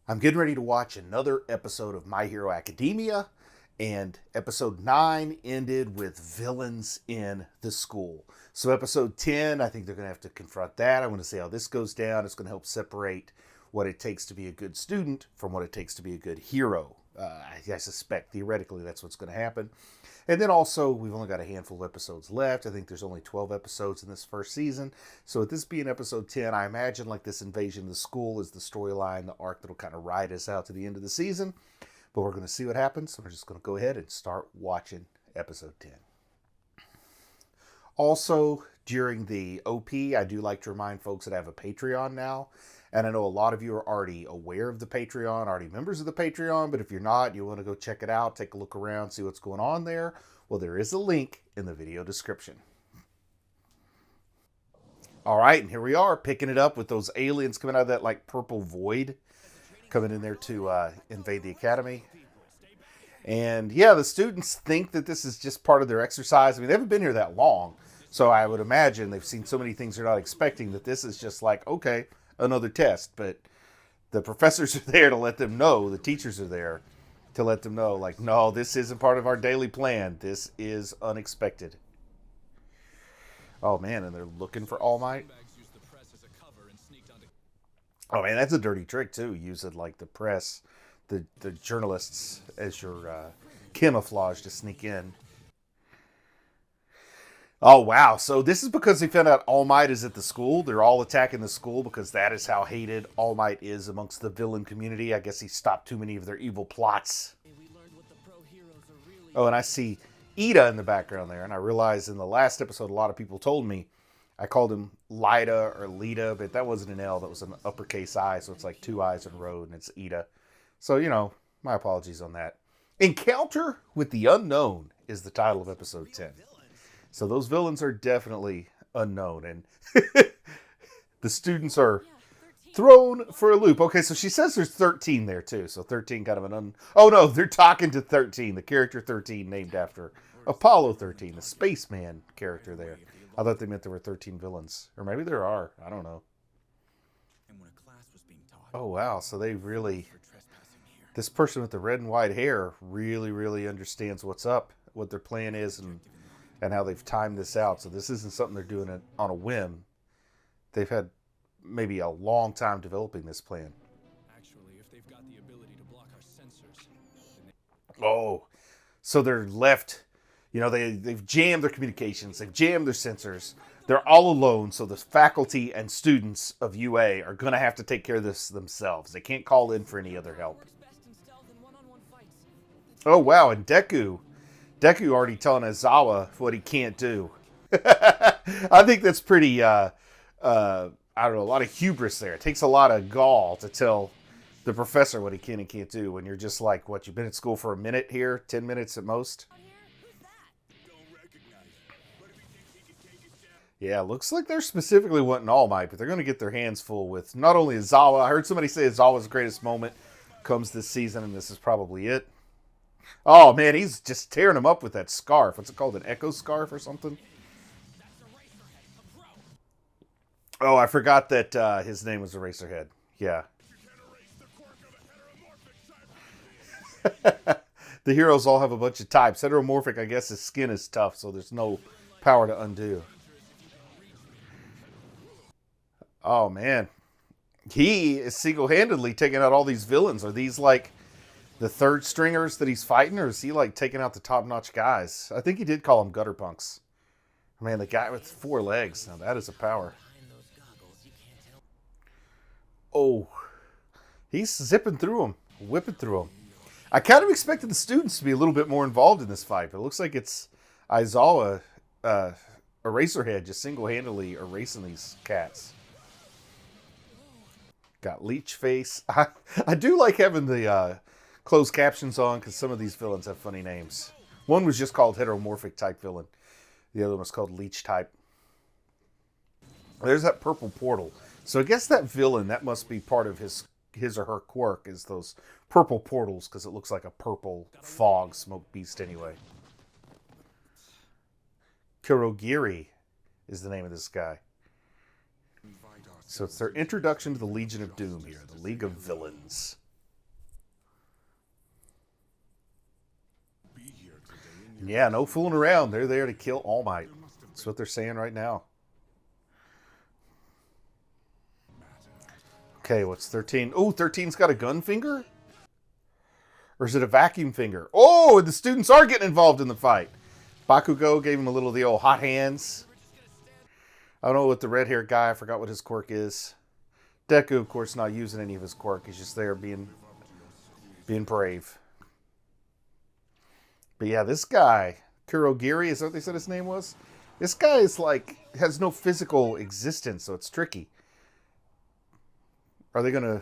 I'm getting ready to watch another episode of My Hero Academia, and episode 9 ended with villains in the school. So, episode 10, I think they're going to have to confront that. I want to see how this goes down. It's going to help separate what it takes to be a good student from what it takes to be a good hero. I suspect theoretically that's what's going to happen. And then also, we've only got a handful of episodes left. I think there's only 12 episodes in this first season. So, with this being episode 10, I imagine like this invasion of the school is the storyline, the arc that'll kind of ride us out to the end of the season. But we're going to see what happens. So, we're just going to go ahead and start watching episode 10. Also, during the OP, I do like to remind folks that I have a Patreon now. And I know a lot of you are already aware of the Patreon, already members of the Patreon, but if you're not, you want to go check it out, take a look around, see what's going on there, well, there is a link in the video description. All right, and here we are, picking it up with those aliens coming out of that, like, purple void, coming in there to invade the academy. And, yeah, the students think that this is just part of their exercise. I mean, they haven't been here that long, so I would imagine they've seen so many things they're not expecting that this is just like, okay, another test, but the professors are there to let them know, the teachers are there to let them know, like, no, this isn't part of our daily plan. This is unexpected. Oh, man, and they're looking for All Might. Oh, man, that's a dirty trick, too, using, like, the press, the journalists as your camouflage to sneak in. Oh, wow. So this is because they found out All Might is at the school. They're all attacking the school because that is how hated All Might is amongst the villain community. I guess he stopped too many of their evil plots. Oh, and I see Ida in the background there. And I realized in the last episode, a lot of people told me I called him Lida or Lita, but that wasn't an L. That was an uppercase I. So it's like two I's in a row, and it's Ida. So, my apologies on that. Encounter with the Unknown is the title of episode 10. So those villains are definitely unknown, and the students are thrown for a loop. Okay, so she says there's 13 there too. So 13 kind of Oh no, they're talking to 13, the character 13 named after Apollo 13, the spaceman character there. I thought they meant there were 13 villains, or maybe there are. I don't know. Oh wow, so they really, this person with the red and white hair really, really understands what's up, what their plan is, and how they've timed this out. So this isn't something they're doing on a whim. They've had maybe a long time developing this plan. Actually, if they've got the ability to block our sensors. Oh, so they're left, they've jammed their communications, they've jammed their sensors. They're all alone, so the faculty and students of UA are going to have to take care of this themselves. They can't call in for any other help. Oh, wow, and Deku already telling Aizawa what he can't do. I think that's pretty, I don't know, a lot of hubris there. It takes a lot of gall to tell the professor what he can and can't do when you're just like, what, you've been at school for a minute here? 10 minutes at most? Yeah, looks like they're specifically wanting All Might, but they're going to get their hands full with not only Aizawa. I heard somebody say Aizawa's greatest moment comes this season, and this is probably it. Oh, man, he's just tearing him up with that scarf. What's it called? An echo scarf or something? Oh, I forgot that his name was Eraserhead. Yeah. The heroes all have a bunch of types. Heteromorphic, I guess his skin is tough, so there's no power to undo. Oh, man. He is single-handedly taking out all these villains. Are these, like, the third stringers that he's fighting, or is he, like, taking out the top-notch guys? I think he did call them gutter punks. Man, the guy with 4 legs. Now, that is a power. Oh. He's zipping through them. Whipping through them. I kind of expected the students to be a little bit more involved in this fight, but it looks like it's Aizawa, Eraserhead, just single-handedly erasing these cats. Got Leech Face. I do like having the closed captions on because some of these villains have funny names. One was just called Heteromorphic Type Villain. The other one was called Leech Type. There's that purple portal. So I guess that villain, that must be part of his or her quirk, is those purple portals, because it looks like a purple fog smoke beast anyway. Kurogiri is the name of this guy. So it's their introduction to the Legion of Doom here, the League of Villains. Yeah, no fooling around. They're there to kill All Might. That's what they're saying right now. Okay, what's 13? Oh, 13's got a gun finger? Or is it a vacuum finger? Oh, the students are getting involved in the fight. Bakugo gave him a little of the old hot hands. I don't know what the red-haired guy, I forgot what his quirk is. Deku, of course, not using any of his quirk. He's just there being brave. But yeah, this guy, Kurogiri, is that what they said his name was? This guy is like, has no physical existence, so it's tricky. Are they going to,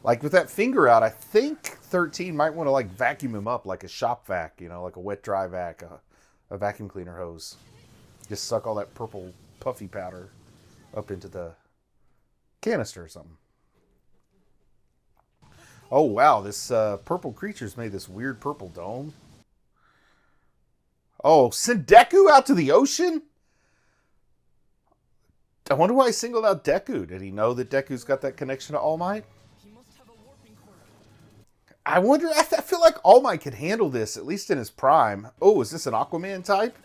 like with that finger out, I think 13 might want to like vacuum him up like a shop vac, you know, like a wet dry vac, a vacuum cleaner hose. Just suck all that purple puffy powder up into the canister or something. Oh wow, this purple creature's made this weird purple dome. Oh, send Deku out to the ocean? I wonder why he singled out Deku. Did he know that Deku's got that connection to All Might? I wonder, I feel like All Might could handle this, at least in his prime. Oh, is this an Aquaman type?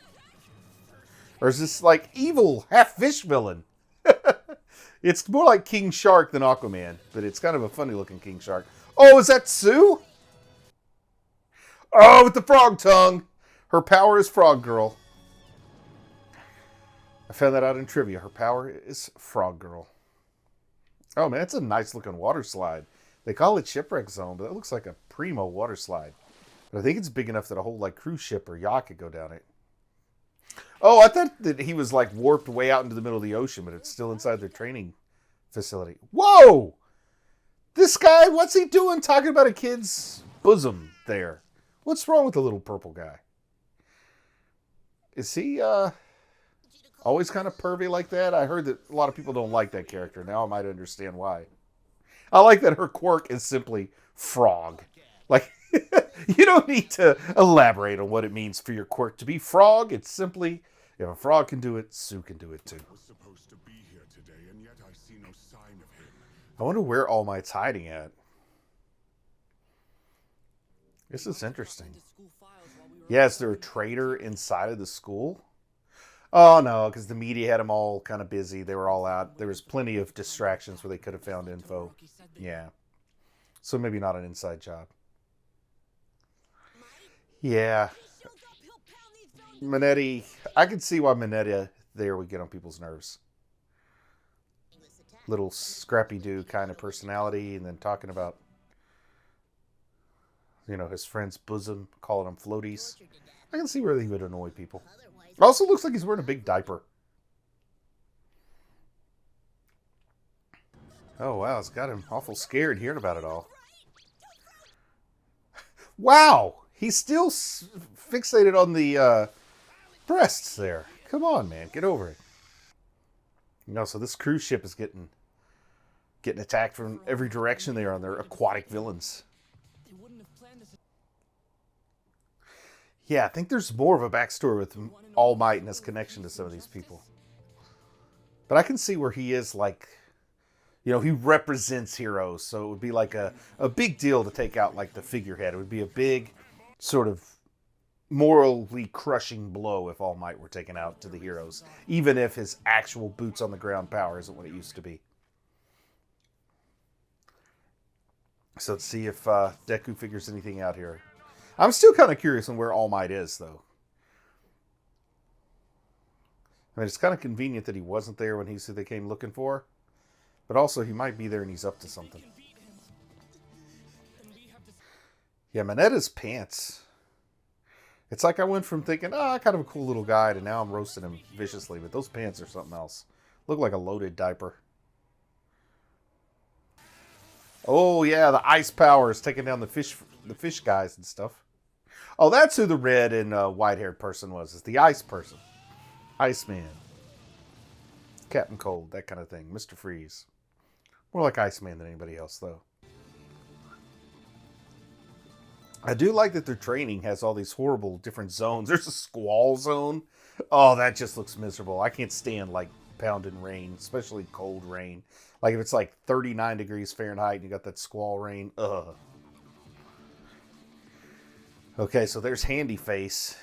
Or is this like evil, half fish villain? It's more like King Shark than Aquaman, but it's kind of a funny looking King Shark. Oh, is that Sue? Oh, with the frog tongue. Her power is Frog Girl. I found that out in trivia. Her power is Frog Girl. Oh man, it's a nice looking water slide. They call it Shipwreck Zone, but that looks like a primo water slide. But I think it's big enough that a whole like cruise ship or yacht could go down it. Oh, I thought that he was like warped way out into the middle of the ocean, but it's still inside their training facility. Whoa! This guy, what's he doing talking about a kid's bosom there? What's wrong with the little purple guy? Is he always kind of pervy like that? I heard that a lot of people don't like that character. Now I might understand why. I like that her quirk is simply frog. Like, you don't need to elaborate on what it means for your quirk to be frog. It's simply, if a frog can do it, Sue can do it too. I wonder where All Might's hiding at. This is interesting. Yeah, is there a traitor inside of the school? Oh, no, because the media had them all kind of busy. They were all out. There was plenty of distractions where they could have found info. Yeah. So maybe not an inside job. Yeah. Minetti, I can see why Minetti there would get on people's nerves. Little scrappy-do kind of personality, and then talking about, you know, his friend's bosom, calling them floaties. I can see where he would annoy people. Also looks like he's wearing a big diaper. Oh, wow, it's got him awful scared hearing about it all. Wow! He's still fixated on the breasts there. Come on, man, get over it. You know, so this cruise ship is getting attacked from every direction there on their aquatic villains. Yeah, I think there's more of a backstory with All Might and his connection to some of these people. But I can see where he is like, you know, he represents heroes. So it would be like a big deal to take out like the figurehead. It would be a big sort of morally crushing blow if All Might were taken out to the heroes. Even if his actual boots on the ground power isn't what it used to be. So let's see if Deku figures anything out here. I'm still kind of curious on where All Might is, though. I mean, it's kind of convenient that he wasn't there when he's who they came looking for. But also, he might be there and he's up to something. Yeah, Minetta's pants. It's like I went from thinking, kind of a cool little guy, to now I'm roasting him viciously. But those pants are something else. Look like a loaded diaper. Oh, yeah, the ice power is taking down the fish guys and stuff. Oh, that's who the red and white-haired person was. It's the ice person. Iceman. Captain Cold, that kind of thing. Mr. Freeze. More like Iceman than anybody else, though. I do like that their training has all these horrible different zones. There's a squall zone. Oh, that just looks miserable. I can't stand, like, pounding rain, especially cold rain. Like, if it's, like, 39 degrees Fahrenheit and you got that squall rain. Ugh. Okay, so there's Handy Face.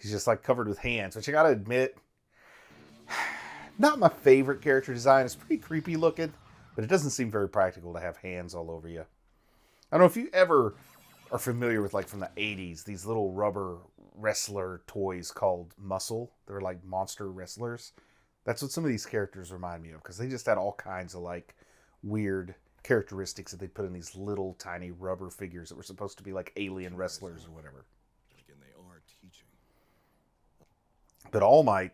He's just like covered with hands, which I gotta admit, not my favorite character design. It's pretty creepy looking, but it doesn't seem very practical to have hands all over you. I don't know if you ever are familiar with, like, from the 80s, these little rubber wrestler toys called Muscle. They're like monster wrestlers. That's what some of these characters remind me of, because they just had all kinds of, like, weird characteristics that they put in these little tiny rubber figures that were supposed to be like alien wrestlers or whatever. But All Might.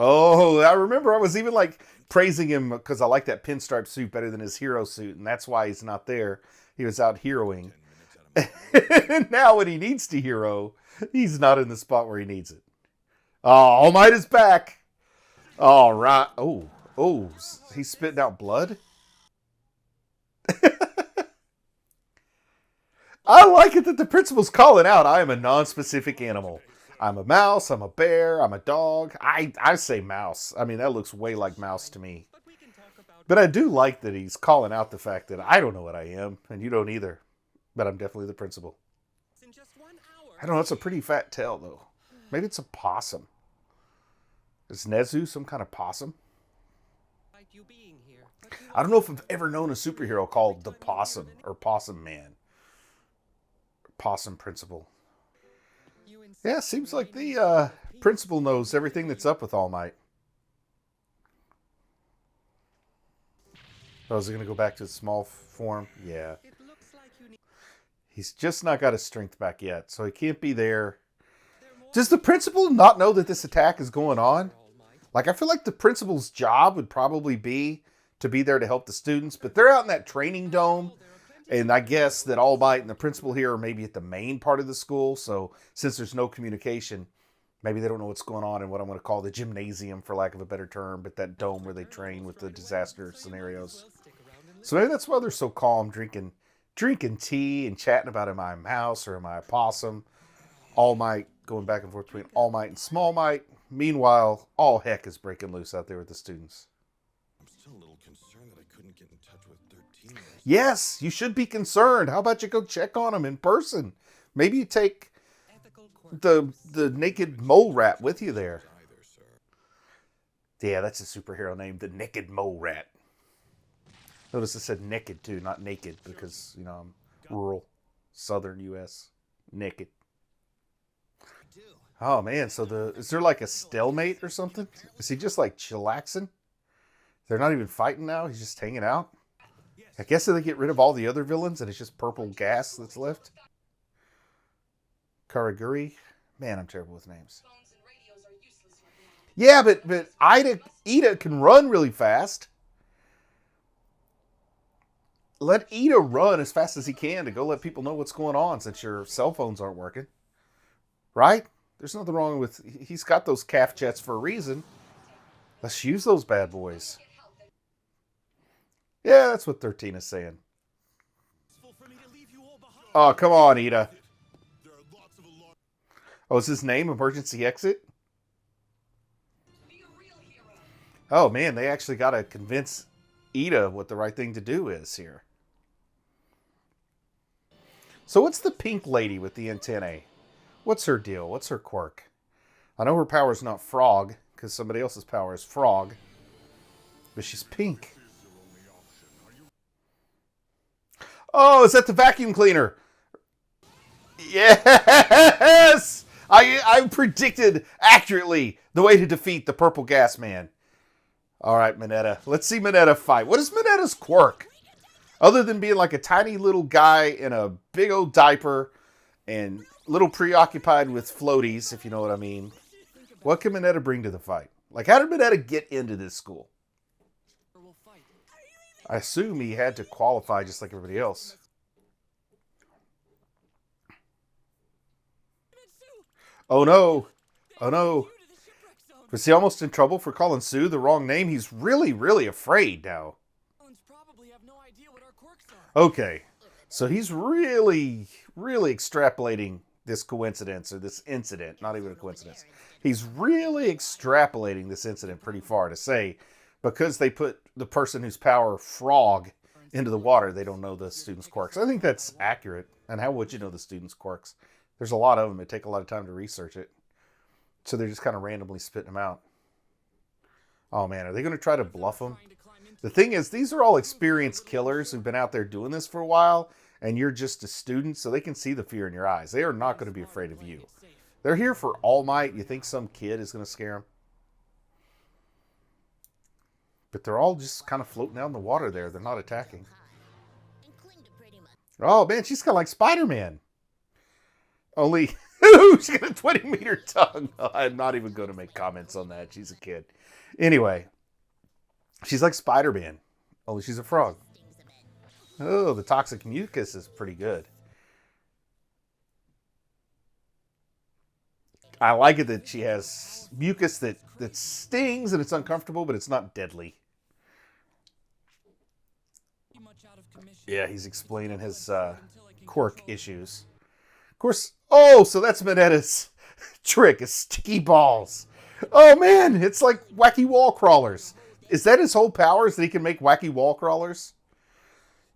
Oh, I remember I was even like praising him because I like that pinstripe suit better than his hero suit, and that's why he's not there. He was out heroing. And now when he needs to hero, he's not in the spot where he needs it. Oh, All Might is back. All right. Oh, he's spitting out blood? I like it that the principal's calling out, I am a non-specific animal. I'm a mouse, I'm a bear, I'm a dog. I say mouse. I mean, that looks way like mouse to me. But I do like that he's calling out the fact that I don't know what I am, and you don't either. But I'm definitely the principal. I don't know, it's a pretty fat tail, though. Maybe it's a possum. Is Nezu some kind of possum? I don't know if I've ever known a superhero called the Possum or Possum Man. Possum Principal. Yeah, seems like the principal knows everything that's up with All Might. Oh, is he going to go back to his small form? Yeah. He's just not got his strength back yet, so he can't be there. Does the principal not know that this attack is going on? Like, I feel like the principal's job would probably be to be there to help the students, but they're out in that training dome, and I guess that All Might and the principal here are maybe at the main part of the school, so since there's no communication, maybe they don't know what's going on in what I'm going to call the gymnasium, for lack of a better term, but that dome where they train with the disaster scenarios. So maybe that's why they're so calm, drinking tea and chatting about, am I a mouse or am I a possum? All Might going back and forth between All Might and Small Might. Meanwhile, all heck is breaking loose out there with the students. I'm still a little concerned that I couldn't get in touch with 13. Yes, you should be concerned. How about you go check on them in person? Maybe you take the naked mole rat with you there. Yeah, that's a superhero name, the Naked Mole Rat. Notice it said naked too, not naked, because, you know, I'm rural, southern U.S. Naked. Oh man, so is there like a stalemate or something? Is he just like chillaxing? They're not even fighting now? He's just hanging out? I guess if they get rid of all the other villains and it's just purple gas that's left. Karaguri? Man, I'm terrible with names. Yeah, but Ida can run really fast. Let Ida run as fast as he can to go let people know what's going on since your cell phones aren't working. Right? There's nothing wrong with... He's got those calf jets for a reason. Let's use those bad boys. Yeah, that's what 13 is saying. Oh, come on, Ida. Oh, is his name Emergency Exit? Oh, man, they actually got to convince Ida what the right thing to do is here. So what's the pink lady with the antennae? What's her deal? What's her quirk? I know her power is not frog, because somebody else's power is frog. But she's pink. Oh, is that the vacuum cleaner? Yes! I predicted accurately the way to defeat the purple gas man. All right, Mineta. Let's see Mineta fight. What is Mineta's quirk? Other than being like a tiny little guy in a big old diaper and a little preoccupied with floaties, if you know what I mean. What can Mineta bring to the fight? Like, how did Mineta get into this school? I assume he had to qualify just like everybody else. Oh no. Oh no. Was he almost in trouble for calling Sue the wrong name? He's really, really afraid now. Okay. So he's really, really extrapolating this coincidence, or this incident, not even a coincidence. He's really extrapolating this incident pretty far to say, because they put the person whose power frog into the water, they don't know the students' quirks. I think that's accurate. And how would you know the students' quirks? There's a lot of them. It take a lot of time to research it. So they're just kind of randomly spitting them out. Oh man, are they going to try to bluff them? The thing is, these are all experienced killers who've been out there doing this for a while, and you're just a student, so they can see the fear in your eyes. They are not going to be afraid of you. They're here for All Might. You think some kid is going to scare them? But they're all just kind of floating out in the water there. They're not attacking. Oh man, she's kind of like Spider-Man. Only, she's got a 20-meter tongue. I'm not even going to make comments on that. She's a kid. Anyway, she's like Spider-Man. Only she's a frog. Oh, the toxic mucus is pretty good. I like it that she has mucus that stings and it's uncomfortable, but it's not deadly. Yeah, he's explaining his quirk issues. Of course, oh, so that's Manetta's trick, is sticky balls. Oh man, it's like wacky wall crawlers. Is that his whole power, is that he can make wacky wall crawlers?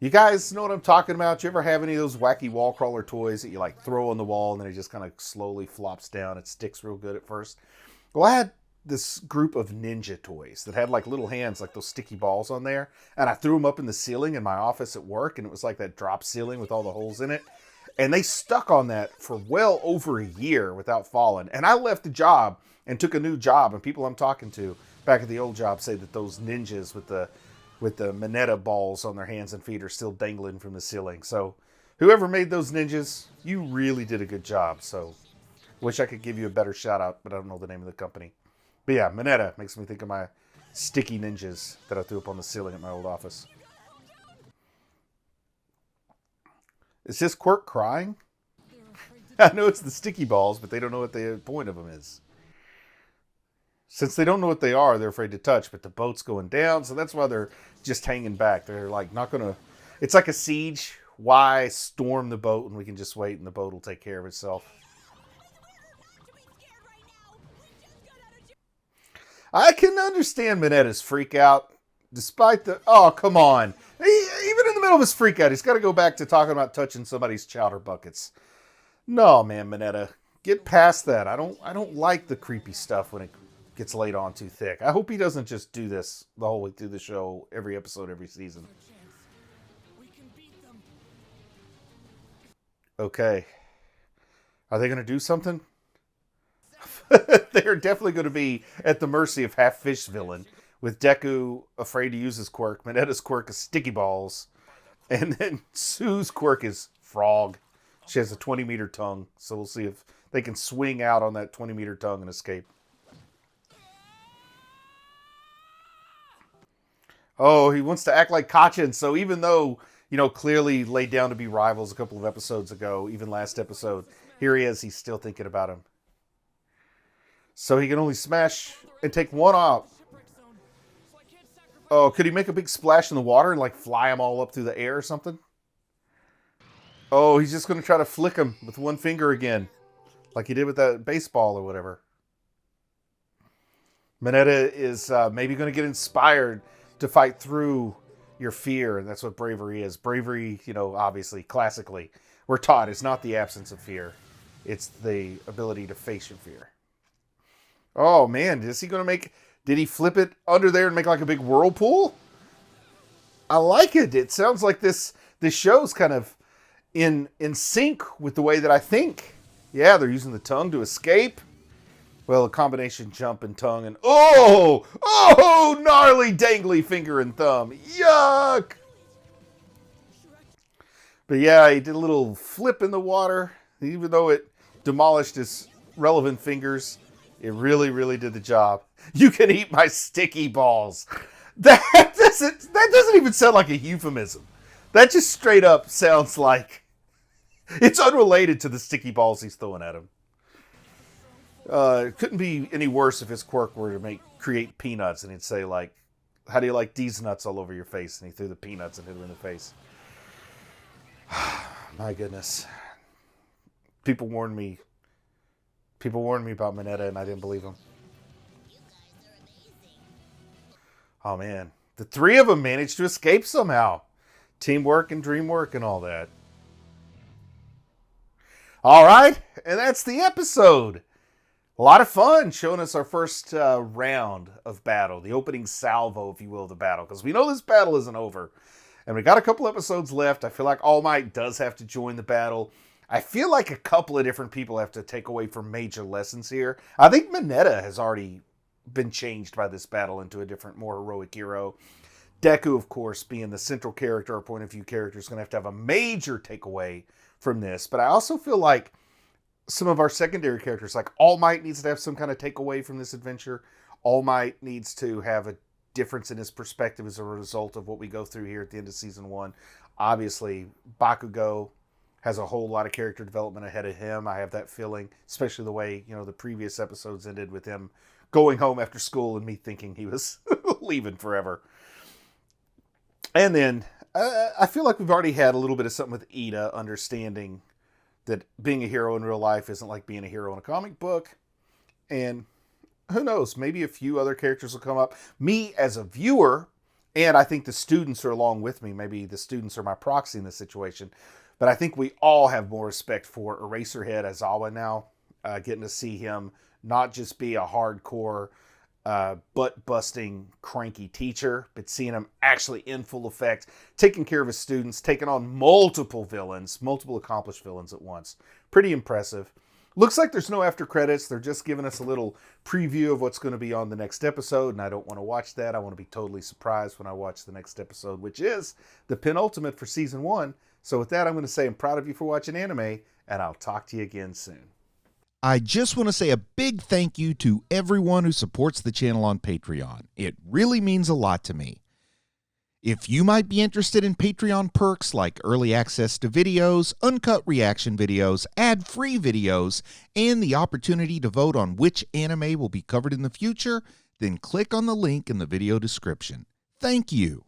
You guys know what I'm talking about? You ever have any of those wacky wall crawler toys that you like throw on the wall and then it just kind of slowly flops down? It sticks real good at first. Well, I had this group of ninja toys that had like little hands, like those sticky balls on there. And I threw them up in the ceiling in my office at work, and it was like that drop ceiling with all the holes in it. And they stuck on that for well over a year without falling. And I left the job and took a new job, and people I'm talking to back at the old job say that those ninjas with the Mineta balls on their hands and feet are still dangling from the ceiling. So whoever made those ninjas, you really did a good job. So wish I could give you a better shout out, but I don't know the name of the company. But yeah, Mineta makes me think of my sticky ninjas that I threw up on the ceiling at my old office. Is this Quirk crying? I know it's the sticky balls, but they don't know what the point of them is. Since they don't know what they are, they're afraid to touch, but the boat's going down, so that's why they're just hanging back. They're like not going to... It's like a siege. Why storm the boat when we can just wait and the boat will take care of itself? I can understand Mineta's freak out, despite the... Oh, come on. Even in the middle of his freak out, he's got to go back to talking about touching somebody's chowder buckets. No, man, Mineta. Get past that. I don't like the creepy stuff when it gets laid on too thick. I hope he doesn't just do this the whole way through the show, every episode, every season. Okay. Are they going to do something? They're definitely going to be at the mercy of Half Fish Villain, with Deku afraid to use his quirk. Mineta's quirk is sticky balls. And then Sue's quirk is frog. She has a 20-meter tongue, so we'll see if they can swing out on that 20-meter tongue and escape. Oh, he wants to act like Kachin, so even though, clearly laid down to be rivals a couple of episodes ago, even last episode, here he is, he's still thinking about him. So he can only smash and take one out. Oh, could he make a big splash in the water and fly them all up through the air or something? Oh, he's just going to try to flick him with one finger again. Like he did with that baseball or whatever. Mineta is maybe going to get inspired to fight through your fear. And that's what bravery is. Bravery, obviously, classically, we're taught it's not the absence of fear. It's the ability to face your fear. Oh, man, is he going to make... Did he flip it under there and make like a big whirlpool? I like it. It sounds like this show's kind of in sync with the way that I think. Yeah, they're using the tongue to escape. Well, a combination jump and tongue and... Oh! Gnarly, dangly finger and thumb. Yuck! But yeah, he did a little flip in the water. Even though it demolished his relevant fingers, it really, really did the job. You can eat my sticky balls. That doesn't even sound like a euphemism. That just straight up sounds like it's unrelated to the sticky balls he's throwing at him. It couldn't be any worse if his quirk were to create peanuts and he'd say how do you like these nuts all over your face? And he threw the peanuts and hit him in the face. My goodness. People warned me about Mineta and I didn't believe them. Oh man, the three of them managed to escape somehow. Teamwork and dreamwork and all that. All right, and that's the episode. A lot of fun showing us our first round of battle, the opening salvo, if you will, of the battle, because we know this battle isn't over. And we got a couple episodes left. I feel like All Might does have to join the battle. I feel like a couple of different people have to take away from major lessons here. I think Mineta has already been changed by this battle into a different, more heroic hero. Deku, of course, being the central character or point of view character, is going to have a major takeaway from this. But I also feel like some of our secondary characters, like All Might, needs to have some kind of takeaway from this adventure. All Might needs to have a difference in his perspective as a result of what we go through here at the end of season 1. Obviously, Bakugo has a whole lot of character development ahead of him. I have that feeling, especially the way, the previous episodes ended with him going home after school and me thinking he was leaving forever. And then I feel like we've already had a little bit of something with Ida understanding that being a hero in real life isn't like being a hero in a comic book. And who knows, maybe a few other characters will come up. Me as a viewer, and I think the students are along with me. Maybe the students are my proxy in this situation. But I think we all have more respect for Eraserhead Aizawa now. Getting to see him not just be a hardcore, butt-busting, cranky teacher, but seeing him actually in full effect, taking care of his students, taking on multiple villains, multiple accomplished villains at once. Pretty impressive. Looks like there's no after credits. They're just giving us a little preview of what's going to be on the next episode, and I don't want to watch that. I want to be totally surprised when I watch the next episode, which is the penultimate for season 1. So with that, I'm going to say I'm proud of you for watching anime, and I'll talk to you again soon. I just want to say a big thank you to everyone who supports the channel on Patreon. It really means a lot to me. If you might be interested in Patreon perks like early access to videos, uncut reaction videos, ad-free videos, and the opportunity to vote on which anime will be covered in the future, then click on the link in the video description. Thank you.